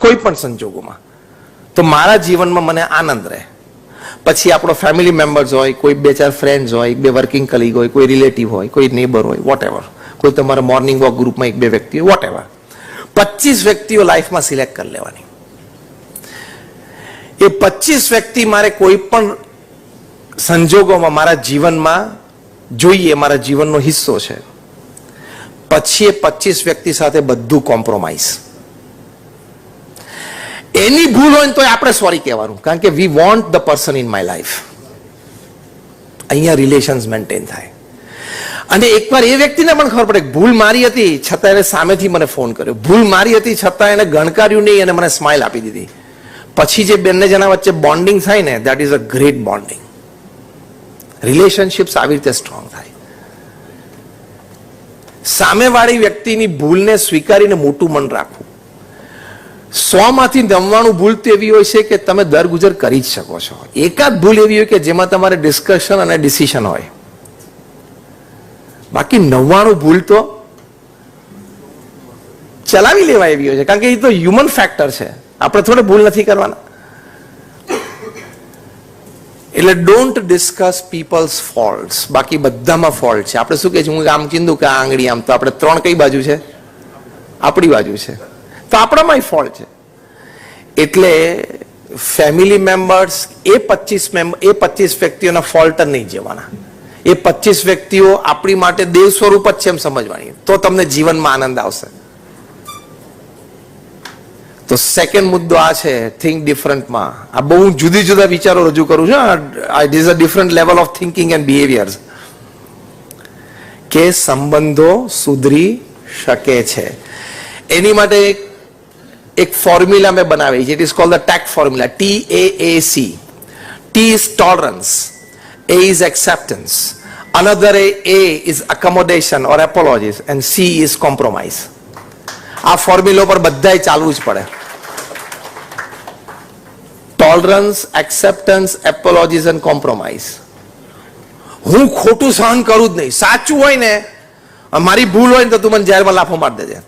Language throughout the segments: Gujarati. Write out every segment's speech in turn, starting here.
કોઈ પણ સંજોગોમાં, તો મારા જીવનમાં મને આનંદ રહે. પછી આપણો ફેમિલી મેમ્બર્સ હોય, કોઈ 2-4 ફ્રેન્ડ્સ હોય, 2 વર્કિંગ કલીગ હોય, કોઈ રિલેટિવ હોય, કોઈ નેબર હોય, વોટ એવર, કોઈ તમારા મોર્નિંગ વોક ગ્રુપમાં 1-2 વ્યક્તિ હોય, વોટ એવર, 25 વ્યક્તિઓ લાઈફમાં સિલેક્ટ કરી લેવાની. એ 25 વ્યક્તિ મારે કોઈ પણ સંજોગોમાં મારા જીવનમાં જોઈએ, મારા જીવનનો હિસ્સો છે. પછી એ 25 વ્યક્તિ સાથે બધું કોમ્પ્રોમાઇઝ. એની ભૂલ હોય તો આપણે સોરી કહેવાનું, કારણ કે we want the person in my life. અહીંયા રિલેશન્સ મેન્ટેન થાય. અને એકવાર એ વ્યક્તિને પણ ખબર પડે કે ભૂલ મારી હતી છતાં એને સામેથી મને ફોન કર્યો, ભૂલ મારી હતી છતાં એને ગણકાર્યું નહીં અને મને સ્માઇલ આપી દીધી. પછી જે બંને જણા વચ્ચે બોન્ડિંગ થાય ને, that is a great bonding. Relationships આવી રીતે સ્ટ્રોંગ થાય. સામેવાળી વ્યક્તિની ભૂલને સ્વીકારીને મોટું મન રાખવું. 100માંથી 99 ભૂલ તો એવી હોય છે કે તમે દરગુજર કરી જ શકો છો. એકાદ ભૂલ એવી હોય કે જેમાં તમારે ડિસ્કશન અને ડિસિઝન હોય. બાકી 99 ભૂલ તો ચલાવી લેવાય એવી હોય છે, કારણ કે એ તો હ્યુમન ફેક્ટર છે. આપણે થોડે ભૂલ નથી કરવાના. એટલે ડોન્ટ ડિસ્કસ પીપલ્સ ફોલ્ટ્સ. બાકી બધામાં ફોલ્ટ છે. આપણે શું કહે છે, હું આમ કીધું કે આ આંગળી આમ, તો આપણે 3 કઈ બાજુ છે? આપણી બાજુ છે. તો આપણામાં ફોલ્ટ છે. એટલે ફેમિલી મેમ્બર્સ એ 25 વ્યક્તિઓના ફોલ્ટ નહીં જવાના. એ 25 વ્યક્તિઓ આપણી માટે દેવ સ્વરૂપ જ છે એમ સમજવાની, તો તમને જીવનમાં આનંદ આવશે. તો સેકન્ડ મુદ્દો આ છે, થિંક ડિફરન્ટમાં. આ બહુ જુદી જુદા વિચારો રજૂ કરું છું. It is a different level of thinking and behaviours. કે સંબંધો સુધરી શકે છે. એની માટે એક ફોર્મ્યુલા મેં બનાવી છે. It is called the tech formula, TAAC. T is tolerance, A is acceptance, another A is accommodation or apologies, and C is compromise. આ ફોર્મ્યુલા પર બધાય ચાલવું જ પડે. Tolerance, acceptance, એપોલોજીસ and compromise. હું ખોટું સહન કરું જ નહીં. સાચું હોય ને, મારી ભૂલ હોય ને તો તું મને જેલમાં લાફો મારી દેજે.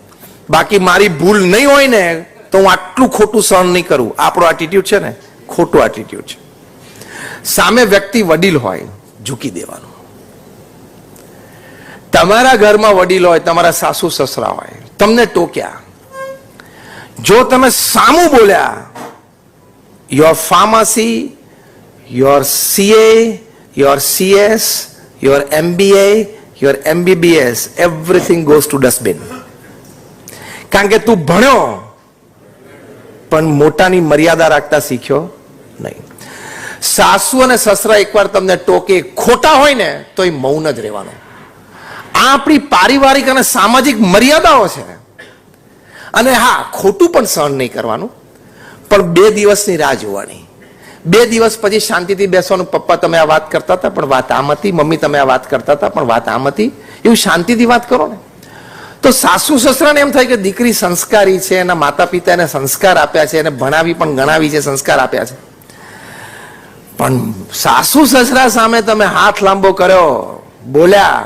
બાકી મારી ભૂલ નહીં હોય ને તો હું આટલું ખોટું સહન નહીં કરું. આપણો એટીટ્યુડ છે ને, ખોટું એટીટ્યુડ છે. સામે વ્યક્તિ વડીલ હોય, ઝૂકી દેવાનું. તમારા ઘરમાં વડીલ હોય, તમારા સાસુ સસરા હોય, તમને ટોક્યા, જો તમે સામું બોલ્યા, your pharmacy, your CA, your CS, your MBA, your MBBS, everything goes to dustbin. કારણ કે તું ભણ્યો પણ મોટાની મર્યાદા રાખતા શીખ્યો નહીં. સાસુ અને સસરા એકવાર તમને ટોકે, ખોટા હોય ને તો એ મૌન જ રહેવાનું. આ આપણી પારિવારિક અને સામાજિક મર્યાદાઓ છે. અને હા, ખોટું પણ સહન નહીં કરવાનું, પણ 2 દિવસની રાહ જોવાની. 2 દિવસ પછી શાંતિથી બેસવાનું. પપ્પા તમે આ વાત કરતા હતા પણ વાત આમ હતી, મમ્મી તમે આ વાત કરતા હતા પણ વાત આમ હતી. એવું શાંતિથી વાત કરો ને, તો સાસુ સસરાને એમ થાય કે દીકરી સંસ્કારી છે, એના માતા પિતા એને સંસ્કાર આપ્યા છે, એને ભણાવી પણ ગણાવી છે, સંસ્કાર આપ્યા છે. પણ સાસુ સસરા સામે તમે હાથ લાંબો કર્યો, બોલ્યા,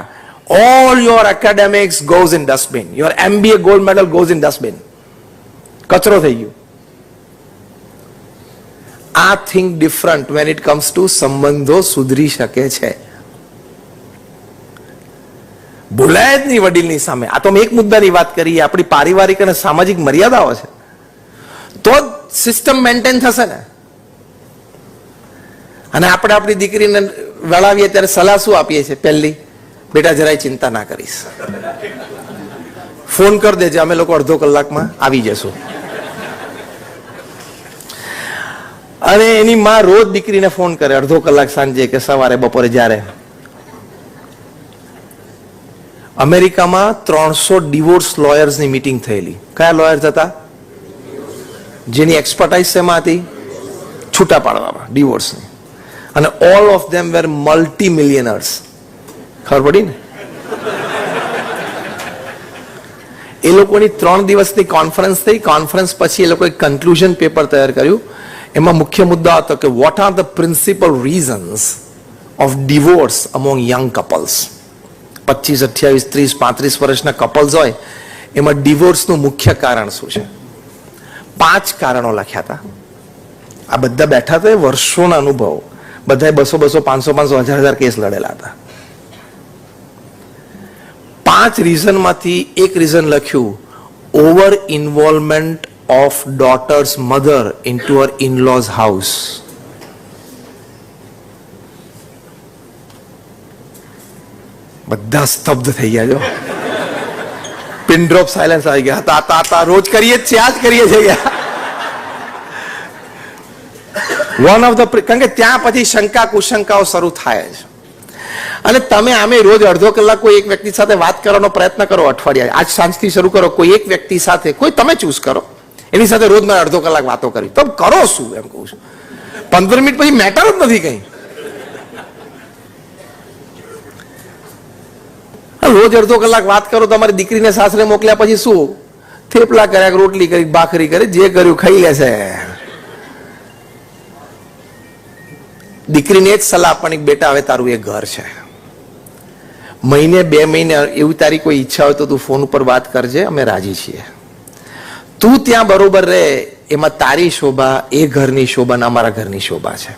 all your academics goes in dustbin, your MBA gold medal goes in dustbin. કચરો થઈ ગયો. આ think different when it comes to સંબંધો સુધરી શકે છે. બોલાય જ નહીં વડીલની સામે. આ તો મેં એક મુદ્દાની વાત કરી, આપણી પારિવારિક અને સામાજિક મર્યાદાઓ છે, તો જ સિસ્ટમ મેન્ટેન થશે ને. અને આપણે આપણી દીકરીને વળાવીએ ત્યારે સલાહ શું આપીએ છીએ? પહેલી, બેટા જરાય ચિંતા ના કરીશ, ફોન કરી દેજે, અમે લોકો અડધો કલાકમાં આવી જશું. અને એની માં રોજ દીકરીને ફોન કરે, અડધો કલાક સાંજે કે સવારે, બપોરે, જ્યારે. અમેરિકામાં 300 ડિવોર્સ લોયર્સની મીટિંગ થયેલી. કયા લોયર્સ હતા? જેની એક્સપર્ટાઇઝ શેમાં હતી? છૂટા પાડવામાં, ડિવોર્સની. અને all of them were multi millionaires. ખબર પડી ને? એ લોકોની 3 દિવસની કોન્ફરન્સ થઈ. કોન્ફરન્સ પછી એ લોકોએ કન્ક્લુઝન પેપર તૈયાર કર્યું. એમાં મુખ્ય મુદ્દો હતો કે what are the principal reasons of divorce among young couples. 25, 28, 30, 35 વર્ષના કપલ્સ હોય, એમાં ડિવોર્સનું મુખ્ય કારણ શું છે? 5 કારણો લખ્યા હતા. આ બધા બેઠા હતા, વર્ષોના અનુભવ, બધાએ 200, 500, 1000 કેસ લડેલા હતા. 5 રીઝનમાંથી એક રીઝન લખ્યું, over involvement of daughter's mother into Har in-lose house. બધા સ્તબ્ધ થઈ ગયા. જો પિન ડ્રોપ સાયલેન્સ આવી ગયા. તા રોજ કરીએ જ છે, આજ કરીએ છીએ. વન ઓફ ધ, કારણ કે ત્યાં પછી શંકા કુશંકાઓ શરૂ થાય છે. અને તમે આમે રોજ અડધો કલાક કોઈ એક વ્યક્તિ સાથે વાત કરવાનો પ્રયત્ન કરો, અઠવાડિયા, આજ સાંજથી શરૂ કરો, કોઈ એક વ્યક્તિ સાથે, કોઈ તમે ચૂઝ કરો, એની સાથે રોજ મારે અડધો કલાક વાતો કરી. તો કરો શું એમ કહું છું. 15 મિનિટ પછી મેટર જ નથી કઈ. રોજ અડધો કલાક વાત કરો. તમારી દીકરીને સાસરે મોકલ્યા પછી શું? થેપલા કર્યા, રોટલી કરી, ભાખરી કરી, જે કર્યું ખાઈ લેશે. દીકરીને જ સલાહ આપવાની, બેટા હવે તારું એ ઘર છે, મહિને 2 મહિને એવી તારી કોઈ ઈચ્છા હોય તો તું ફોન ઉપર વાત કરજે, અમે રાજી છીએ. તું ત્યાં બરોબર રહે, એમાં તારી શોભા, એ ઘરની શોભા ને અમારા ઘરની શોભા છે.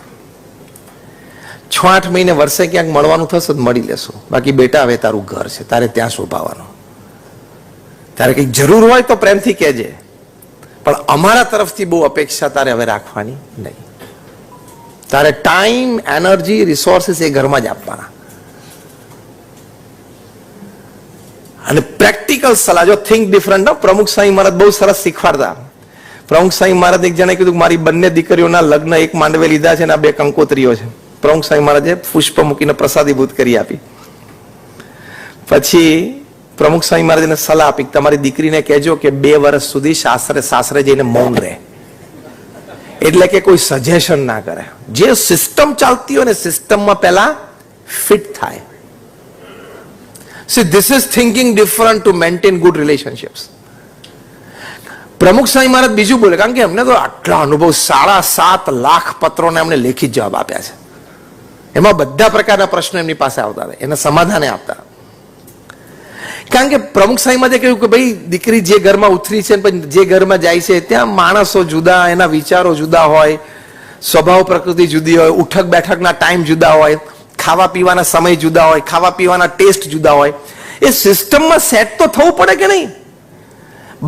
6-8 મહિને, વર્ષે ક્યાંક મળવાનું થશે તો મળી લેશું. બાકી બેટા હવે તારું ઘર છે, તારે ત્યાં શોભાવાનું. તારે કંઈક જરૂર હોય તો પ્રેમથી કહેજે, પણ અમારા તરફથી બહુ અપેક્ષા તારે હવે રાખવાની નહીં. તારે ટાઈમ, એનર્જી, રિસોર્સિસ એ ઘરમાં જ આપવાના. અને પ્રેક્ટિકલ સલાહ, જો થિંક ડિફરન્ટ. પ્રમુખ સ્વામી મહારાજ બહુ સરસ શીખવાડતા. પ્રમુખ સ્વામી મહારાજ એક જણે કીધું, મારી બંને દીકરીઓના લગ્ન એક માંડવે લીધા છે અને 2 કંકોત્રીઓ છે. પ્રમુખ સ્વામી મહારાજે પુષ્પ મૂકીને પ્રસાદીભૂત કરી આપી. પછી પ્રમુખ સ્વામી મહારાજને સલાહ આપી, તમારી દીકરીને કહેજો કે 2 વર્ષ સુધી સાસરે જઈને મૌન રહે. એટલે કે કોઈ સજેશન ના કરે. જે સિસ્ટમ ચાલતી હોય ને, સિસ્ટમમાં પહેલા ફિટ થાય. See, this is thinking different to maintain good relationships. પ્રમુખ સ્વામી મહારાજ બીજું બોલે, કારણ કે અમને તો આટલા અનુભવ, 7.5 લાખ પત્રોને અમને લેખિત જવાબ આપ્યા છે. એમાં બધા પ્રકારના પ્રશ્નો એમની પાસે આવતા હતા, એને સમાધાને આપતા. કારણ કે પ્રમુખ સ્વામી મહારાજે કહ્યું કે ભાઈ, દીકરી જે ઘરમાં ઉતરી છે, જે ઘરમાં જાય છે, ત્યાં માણસો જુદા, એના વિચારો જુદા હોય, સ્વભાવ પ્રકૃતિ જુદી હોય, ઉઠક બેઠકના ટાઈમ જુદા હોય, ખાવા પીવાના સમય જુદા હોય, ખાવા પીવાના ટેસ્ટ જુદા હોય. એ સિસ્ટમમાં સેટ તો થવું પડે કે નહીં?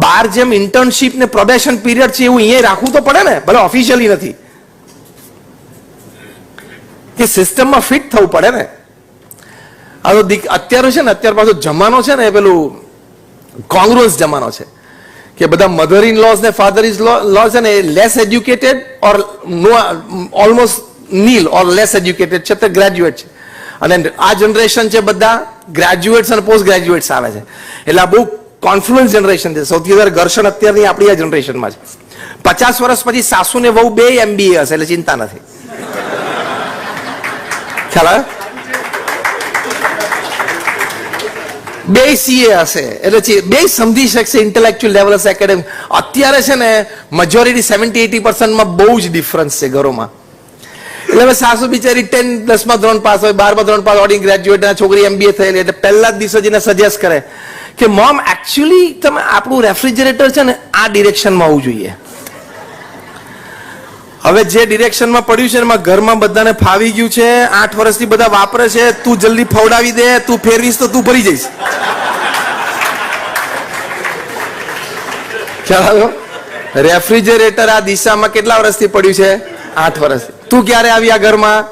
બહાર જેમ ઇન્ટર્નશીપ ને પ્રોબેશન પીરિયડ છે, એવું અહીંયા રાખવું તો પડે ને, ભલે ઓફિશિયલી નથી. કે સિસ્ટમમાં ફિટ થવું પડે ને. આ તો અત્યારે છે ને, અત્યાર પાછો જમાનો છે ને, પેલું કોંગ્રુઅસ જમાનો છે કે બધા મધર ઇન લોઝ ને ફાધર ઇન લો છે ને, લેસ એજ્યુકેટેડ ઓર નો, ઓલમોસ્ટ નીલ ઓર લેસ એજ્યુકેટેડ છે, તે ગ્રેજ્યુએટ છે. અને આ જનરેશન છે બધા ગ્રેજ્યુએટ્સ અને પોસ્ટ ગ્રેજ્યુએટ્સ આવે છે. એટલે આ બહુ કોન્ફ્લુઅન્સ જનરેશન છે. સૌથી વધારે ઘર્ષણ અત્યારની આપણી આ જનરેશનમાં છે. 50 વર્ષ પછી સાસુ ને વહુ 2 MBA હશે, એટલે ચિંતા નથી. ખ્યાલ આવે? 2 CA હશે, એટલે 2 સમજી શકશે, ઇન્ટેલેક્ચ્યુઅલ લેવલ હશે, એકેડેમિક. અત્યારે છે ને મેજોરિટી 70-80% બહુ જ ડિફરન્સ છે ઘરોમાં. એટલે હવે સાસુ બિચારી 10મા ધોરણ પાસ હોય, 12મા ધોરણ પાસ, ઓર્ડિનરી ગ્રેજ્યુએટ, છોકરી MBA થયેલી, એટલે પહેલા જ દિવસે જઈને સજેસ્ટ કરે કે મોમ, એકચ્યુઅલી તમે આપણું રેફ્રિજરેટર છે ને આ ડિરેક્શનમાં હોવું જોઈએ. હવે જે ડિરેક્શનમાં પડ્યું છે એમાં ઘરમાં બધાને ફાવી ગયું છે, 8 વર્ષથી બધા વાપરે છે, તું જલ્દી ફવડાવી દે, તું ફેરવીશ તો તું ભરી જઈશ. ખ્યાલ આવ્યો? રેફ્રિજરેટર આ દિશામાં કેટલા વર્ષથી પડ્યું છે? 8 વર્ષ. તું ક્યારે આવી આ ઘરમાં?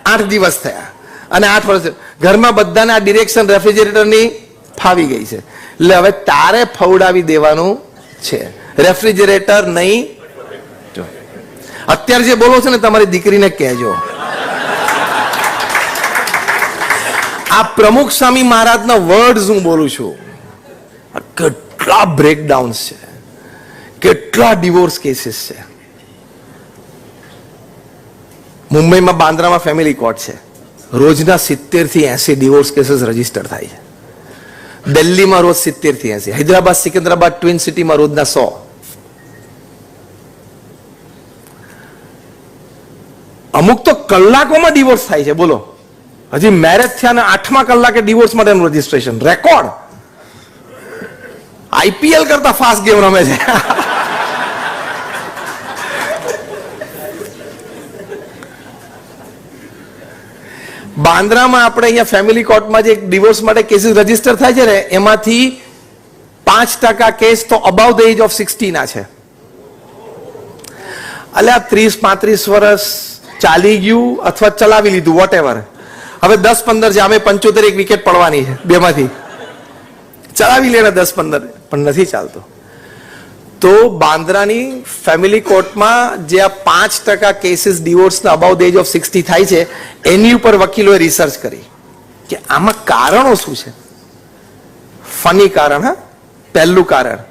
8 દિવસ થયા. અને 8 વર્ષ ઘરમાં બધાને આ ડિરેક્શન રેફ્રિજરેટરની ફાવી ગઈ છે. એટલે હવે તારે ફવડાવી દેવાનું છે, રેફ્રિજરેટર નહીં. અત્યારે જે બોલો છો ને, તમારી દીકરીને કહેજો. આ પ્રમુખ સ્વામી મહારાજના વર્ડ્સ હું બોલું છું. કેટલા બ્રેકડાઉન્સ છે, કેટલા ડિવોર્સ કેસીસ છે. મુંબઈમાં બાંદ્રામાં ફેમિલી કોર્ટ છે, રોજના 70 થી 80 ડિવોર્સ કેસીસ રજીસ્ટર થાય છે. દિલ્હીમાં રોજ 70 થી 80, હૈદરાબાદ, સિકંદરાબાદ, ટ્વિન સિટીમાં રોજના 100. અમુક તો કલાકોમાં ડિવોર્સ થાય છે. બોલો, હજી મેરેજ થયા ને 8મા કલાકે ડિવોર્સ માટેનું રજીસ્ટ્રેશન, રેકોર્ડ. IPL કરતા ફાસ્ટ ગેમ રમે છે. બાંદ્રામાં આપણે અહીંયા ફેમિલી કોર્ટમાં જે ડિવોર્સ માટે કેસીસ રજીસ્ટર થાય છે ને, એમાંથી 5% કેસ તો અબાઉ ધ એજ ઓફ 60 ના છે. એટલે 30-35 વર્ષ ચાલી ગયું અથવા ચલાવી લીધું, વોટ એવર. હવે 10-15 છે, અમે 75 એક વિકેટ પડવાની છે બેમાંથી. ચલાવી લે 10-15, પણ નથી ચાલતો. તો બાંદ્રાની ફેમિલી કોર્ટમાં જે આ 5% કેસીસ ડિવોર્સના અબાઉ ધ એજ ઓફ 60 થાય છે, એની ઉપર વકીલોએ રિસર્ચ કરી કે આમાં કારણો શું છે. ફની કારણ, હા. પહેલું કારણ,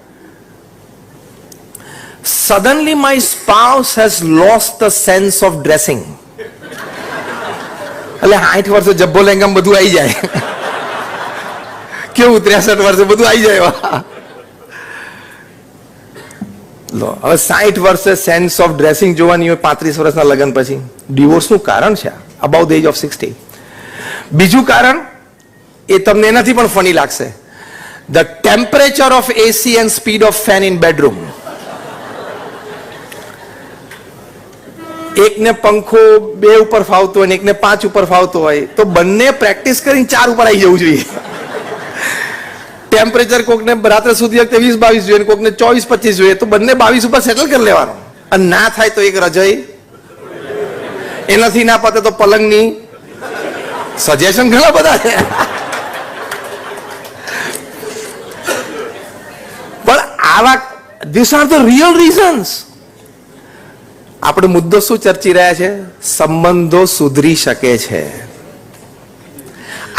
suddenly my spouse has lost the sense of dressing. એટલે 60 વર્ષે જબ્બો લેંગામ બધું આવી જાય. કેવું 63 વર્ષે બધું આવી જાય. લો, હવે 60 વર્ષે સેન્સ ઓફ ડ્રેસિંગ જોવાની હોય 35 વર્ષના લગ્ન પછી. ડિવોર્સનું કારણ છે અબાઉ ધ એજ ઓફ 60. બીજું કારણ એ તમને એનાથી પણ ફની લાગશે, the temperature of AC and speed of fan in bedroom. એકને પંખો 2 ઉપર ફાવતો હોય ને એકને 5 ઉપર ફાવતો હોય, તો બંને પ્રેક્ટિસ કરીને 4 ઉપર આવી જવું જોઈએ. ટેમ્પરેચર કોકને રાત્રે સુધી 20-22 જોઈએ, કોકને 24-25 જોઈએ, તો બંને 22 ઉપર સેટલ કરી લેવાનું. અને ના થાય તો એક રજાઈ, એનાથી ના પતે તો પલંગની. સજેશન ઘણા બધા છે, પણ આવા this are the real reasons. આપણે મુદ્દો શું ચર્ચી રહ્યા છે? સંબંધો સુધરી શકે છે.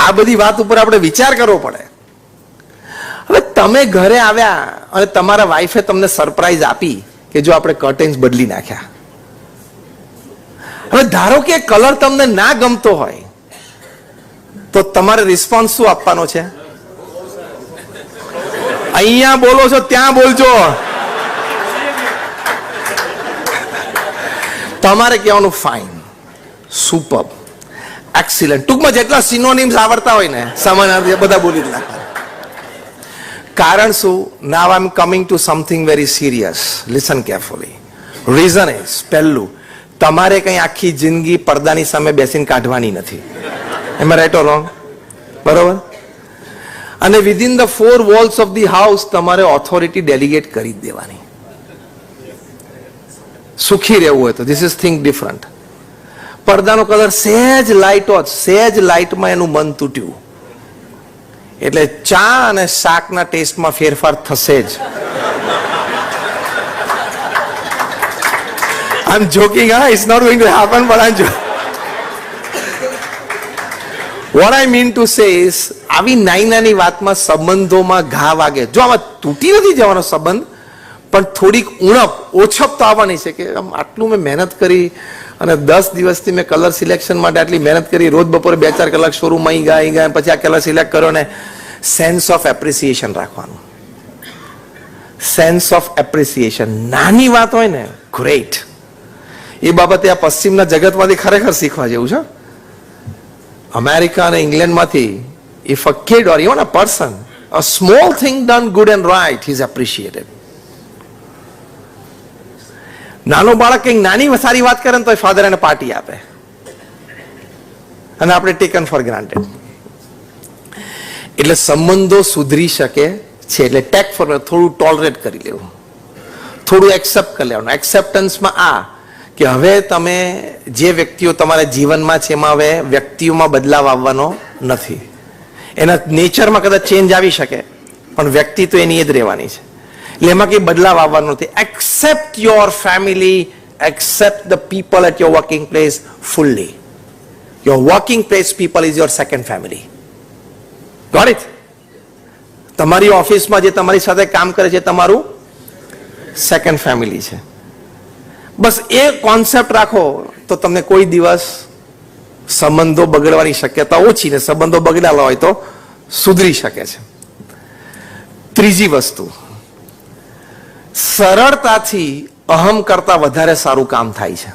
આ બધી વાત ઉપર આપણે વિચાર કરવો પડે. હવે તમે ઘરે આવ્યા અને તમારા વાઈફે તમને સરપ્રાઈઝ આપી કે જો આપણે કર્ટેન્સ બદલી નાખ્યા. હવે ધારો કે કલર તમને ના ગમતો હોય, તો તમારે રિસ્પોન્સ શું આપવાનો છે? અહીંયા બોલો છો ત્યાં બોલજો. તમારે કહેવાનું ફાઇન, સુપર, એક્સિલન્ટ. ટૂંકમાં જેટલા સિનોનિમ્સ આવડતા હોય ને સમાનાર્થી બધા બોલી જ નાખવા. કારણ શું? Now I am coming to something very serious. Listen carefully. Reason is, પહેલું, તમારે કઈ આખી જિંદગી પડદાની સામે બેસીને કાઢવાની નથી. એમ રાઈટ ઓર રોંગ? બરોબર. અને within the 4 walls of the house તમારે ઓથોરિટી ડેલિગેટ કરી જ દેવાની. સુખી રહેવું હોય તો ધીસ ઇઝ થિંગ ડિફરન્ટ. પડદાનો કલર સહેજ લાઇટ હોત, સહેજ લાઇટમાં એનું મન તૂટ્યું એટલે ચા અને શાકના ટેસ્ટમાં ફેરફાર થશે જ. I'm joking, it's not going to happen, but I'm joking. What I mean to say is, આવી નાની વાતમાં સંબંધોમાં ઘા વાગે. જો આમાં તૂટી નથી જવાનો સંબંધ, પણ થોડીક ઉણપ, ઓછપ તો આવવાની છે કે આટલું મેં મહેનત કરી અને 10 દિવસથી મેં કલર સિલેક્શન માટે આટલી મહેનત કરી, રોજ બપોરે 2-4 કલાક શોરૂમમાં અહીં ગયા પછી આ કલર સિલેક્ટ કર્યો ને. સેન્સ ઓફ એપ્રિસિએશન રાખવાનું. Sense of appreciation. નાની વાત હોય ને, ગ્રેટ. એ બાબતે આ પશ્ચિમના જગતમાંથી ખરેખર શીખવા જેવું છે. અમેરિકા અને ઇંગ્લેન્ડમાંથી if a kid or even a person, a small thing done good and right is appreciated. નાનો બાળક કંઈક નાની સારી વાત કરે ને તો ફાધર એને પાર્ટી આપે અને આપણે ટેકન ફોર ગ્રાન્ટેડ. એટલે સંબંધો સુધરી શકે છે. એટલે ટેક ફોર, થોડું ટોલરેટ કરી લેવું, થોડું એક્સેપ્ટ કરી લેવાનું. એક્સેપ્ટન્સમાં આ કે હવે તમે જે વ્યક્તિઓ તમારા જીવનમાં છે એમાં હવે વ્યક્તિઓમાં બદલાવ આવવાનો નથી. એના નેચરમાં કદાચ ચેન્જ આવી શકે, પણ વ્યક્તિ તો એની જ રહેવાની છે. એટલે એમાં કંઈ બદલાવ આવવાનો નથી. Except your family, except the people at your working place fully. Your working place people is your second family. Got it? તમારી ઓફિસમાં જે તમારી સાથે કામ કરે છે તમારું સેકન્ડ ફેમિલી છે. બસ એ કોન્સેપ્ટ રાખો તો તમને કોઈ દિવસ સંબંધો બગડવાની શક્યતા ઓછી, ને સંબંધો બગડેલા હોય તો સુધરી શકે છે. ત્રીજી વસ્તુ, સરળતાથી અહમ કરતા વધારે સારું કામ થાય છે.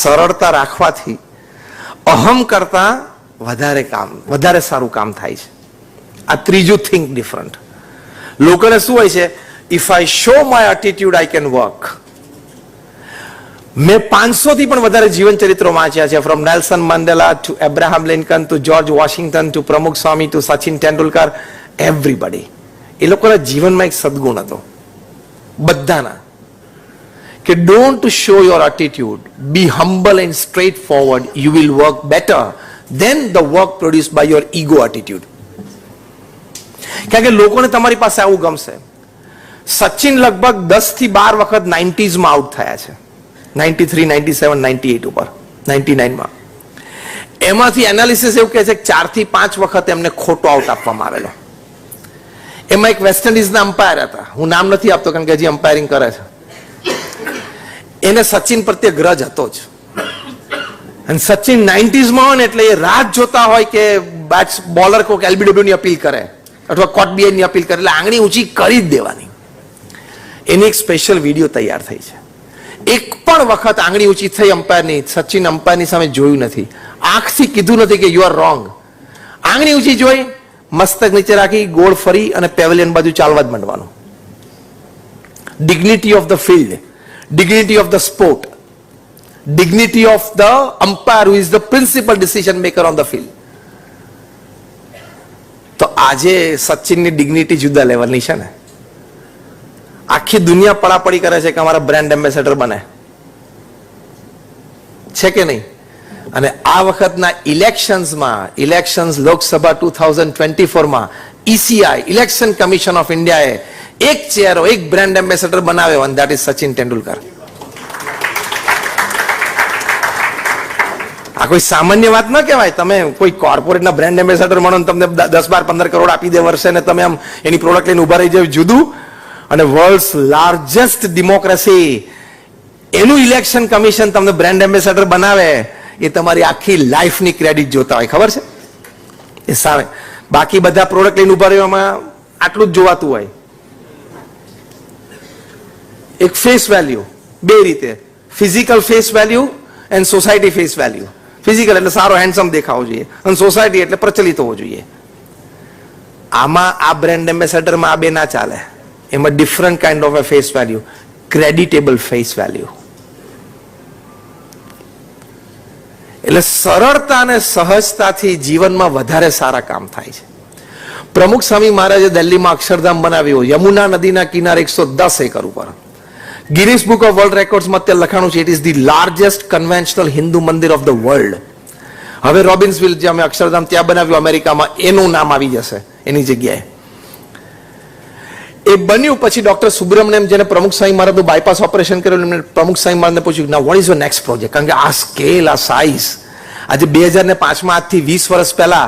સરળતા રાખવાથી અહમ કરતા વધારે સારું કામ થાય છે. આ ત્રીજું થિંક ડિફરન્ટ. લોકોને શું હોય છે? If I show my attitude I can work. મેં 500 થી પણ વધારે જીવન ચરિત્રો વાંચ્યા છે, from Nelson Mandela to Abraham Lincoln to George Washington to Pramukh Swami to Sachin Tendulkar, everybody. એ લોકોના જીવનમાં એક સદગુણ હતો બધાના, કે don't show your attitude, be humble and straight forward, you will work better than the work produce by your ego attitude. કારણ કે લોકોને તમારી પાસે આવું ગમશે. સચિન લગભગ 10 થી 12 વખત 90s માં આઉટ થયા છે, 93, 97, 98 ઉપર, 99માં. એમાંથી એનાલિસિસ એવું કહે છે કે 4 થી 5 વખત એમને ખોટો આઉટ આપવામાં આવેલો. એમાં એક વેસ્ટ ઇન્ડિઝના અમ્પાયર હતા, હું નામ નથી આપતો કારણ કે હજી અમ્પાયરિંગ કરે છે. એને સચિન પ્રત્યે ગ્રજ હતો જ, અને સચિન 90s માં હોય ને એટલે એ રાત જોતા હોય કે બોલર કોઈક એલબીડબ્લ્યુ ની અપીલ કરે અથવા કોટ બીઆઈ ની અપીલ કરે એટલે આંગળી ઊંચી કરી જ દેવાની. એની એક સ્પેશિયલ વિડીયો તૈયાર થઈ છે. એક પણ વખત આંગળી ઊંચી થઈ અમ્પાયરની, સચિન અમ્પાયરની સામે જોયું નથી, આંખથી કીધું નથી કે યુ આર રોંગ. આંગળી ઊંચી જોઈ, મસ્તક નીચે રાખી, ગોળ ફરી અને પેવેલિયન બાજુ ચાલવા જ માંડવાનું. Dignity of the field, dignity of the sport, dignity of the umpire who is the principal decision maker on the field. તો આજે સચિનની ડિગ્નિટી જુદા લેવલની છે ને. આખી દુનિયા પડાપડી કરે છે કે અમારા બ્રાન્ડ એમ્બેસેડર બને છે કે નહીં. અને આ વખતના ઇલેક્શન્સ લોકસભા 2024માં ECI, ઇલેક્શન કમિશન ઓફ ઇન્ડિયાએ એક ચહેરો, એક બ્રાન્ડ એમ્બેસેડર બનાવ્યો, અને ધેટ ઇઝ સચિન તેંડુલકર. આ કોઈ સામાન્ય વાત ન કહેવાય. તમે કોઈ કોર્પોરેટના બ્રાન્ડ એમ્બેસેડર મળો, તમને 10, 12, 15 કરોડ આપી દે વર્ષે, ને તમે આમ એની પ્રોડક્ટ લઈને ઉભા રહી જાય, જુદું. અને વર્લ્ડ્સ લાર્જેસ્ટ ડેમોક્રેસી, એનું ઇલેક્શન કમિશન તમને બ્રાન્ડ એમ્બેસેડર બનાવે, એ તમારી આખી લાઈફની ક્રેડિટ જોતા હોય, ખબર છે એ સામે. બાકી બધા પ્રોડક્ટ લઈને ઉભા રહેવામાં આટલું જ જોવાતું હોય. એક ફેસ વેલ્યુ, બે રીતે, physical face value and society face value. Physical એટલે સારો હેન્ડસમ દેખાવો જોઈએ, અને સોસાયટી એટલે પ્રચલિત હોવો જોઈએ. આમાં આ બ્રાન્ડ એમ્બેસેડરમાં આ બે ના ચાલે. એમાં different kind of a face value, creditable face value. એટલે સરળતા અને સહજતાથી જીવનમાં વધારે સારા કામ થાય છે. પ્રમુખ સ્વામી મહારાજે દિલ્હીમાં અક્ષરધામ બનાવ્યું, યમુના નદીના કિનારે 110 એકર ઉપર. ગિનિસ બુક ઓફ વર્લ્ડ રેકોર્ડ્સમાં અત્યારે લખાણું છે, it is the largest conventional Hindu મંદિર ઓફ ધ વર્લ્ડ. હવે રોબિન્સવિલ જે અમે અક્ષરધામ ત્યાં બનાવ્યું અમેરિકામાં, એનું નામ આવી જશે એની જગ્યાએ. એ બન્યું પછી ડોક્ટર સુબ્રમણ્યમ, જેને પ્રમુખ સ્વામી મહારાજનું બાયપાસ ઓપરેશન કરેલું, એમને પ્રમુખ સ્વામી મહારાજને પૂછ્યું, ના what is your next project? કારણ કે આ સ્કેલ, આ સાઇઝ, આજે 2005માં આજથી 20 વર્ષ પહેલા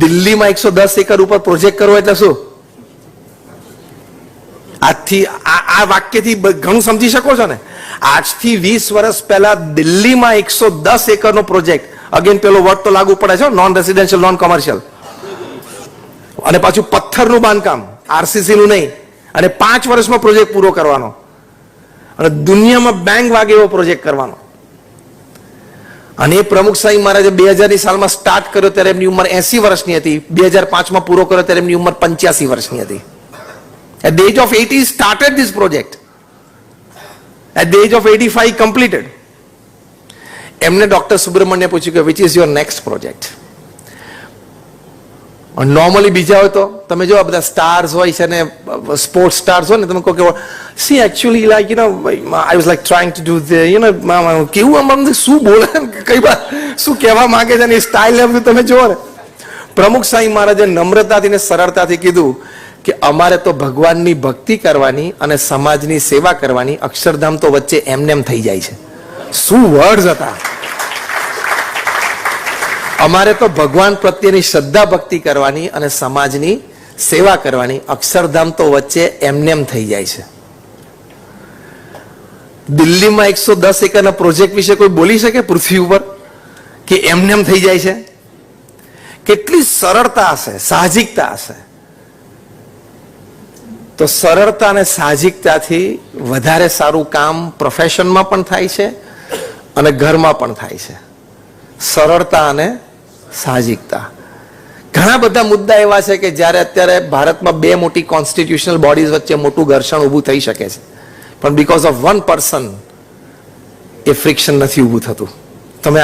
દિલ્હીમાં 110 એકર ઉપર પ્રોજેક્ટ કરવો એટલે શું? આજથી આ વાક્યથી ઘણું સમજી શકો છો ને. આજથી 20 વર્ષ પહેલા દિલ્હીમાં 110 એકરનો પ્રોજેક્ટ, અગેન પેલો વર્ડ તો લાગુ પડે છે, નોન રેસિડેન્શિયલ, નોન કોમર્શિયલ, અને પાછું પથ્થરનું બાંધકામ, RCC નું નહીં, અને 5 વર્ષમાં પ્રોજેક્ટ પૂરો કરવાનો, અને દુનિયામાં બેંગ વાગે એવો પ્રોજેક્ટ કરવાનો. અને એ પ્રમુખ સ્વામી મહારાજે 2000ની સાલમાં સ્ટાર્ટ કર્યો ત્યારે એમની ઉંમર 80 વર્ષની હતી, 2005માં પૂરો કર્યો ત્યારે એમની ઉંમર 85 વર્ષની હતી. At the age of 80 he started this project. At the age of 85 he completed. એમને ડોક્ટર સુબ્રમણ્યમ પૂછ્યું કે which is your next project? Normally બીજા હોય તો તમે જો બધા સ્ટાર્સ હોય છે ને, સ્પોર્ટ્સ સ્ટાર્સ હોય ને, તમે કહો કે C actually like you know I was like trying to do the you know, કેવું આમ શું બોલે, કઈ વાત શું કહેવા માંગે છે ને એ સ્ટાઇલ ને બધું તમે જુઓ ને. પ્રમુખ સ્વામી મહારાજે નમ્રતાથી ને સરળતાથી કીધું કે અમારે તો ભગવાનની ભક્તિ કરવાની અને સમાજની સેવા કરવાની, અક્ષરધામ તો વચ્ચે એમનેમ થઈ જાય છે. શું વર્ડ્સ હતા! અમારે તો ભગવાન પ્રત્યેની શ્રદ્ધા ભક્તિ કરવાની અને સમાજની સેવા કરવાની, અક્ષરધામ તો વચ્ચે એમનેમ થઈ જાય છે. દિલ્હીમાં 110 એકરના પ્રોજેક્ટ વિશે કોઈ બોલી શકે પૃથ્વી ઉપર કે એમનેમ થઈ જાય છે? કેટલી સરળતા હશે, સાહજિકતા હશે. તો સરળતા અને સાહજિકતાથી વધારે સારું કામ પ્રોફેશનમાં પણ થાય છે અને ઘરમાં પણ થાય છે. સરળતા અને સાહજિકતા. ઘણા બધા મુદ્દા એવા છે કે જ્યારે અત્યારે ભારતમાં બે મોટી કોન્સ્ટિટ્યુશનલ બોડીઝ વચ્ચે મોટું ઘર્ષણ ઊભું થઈ શકે છે, પણ because of one person A friction નથી ઊભું થતું. તમે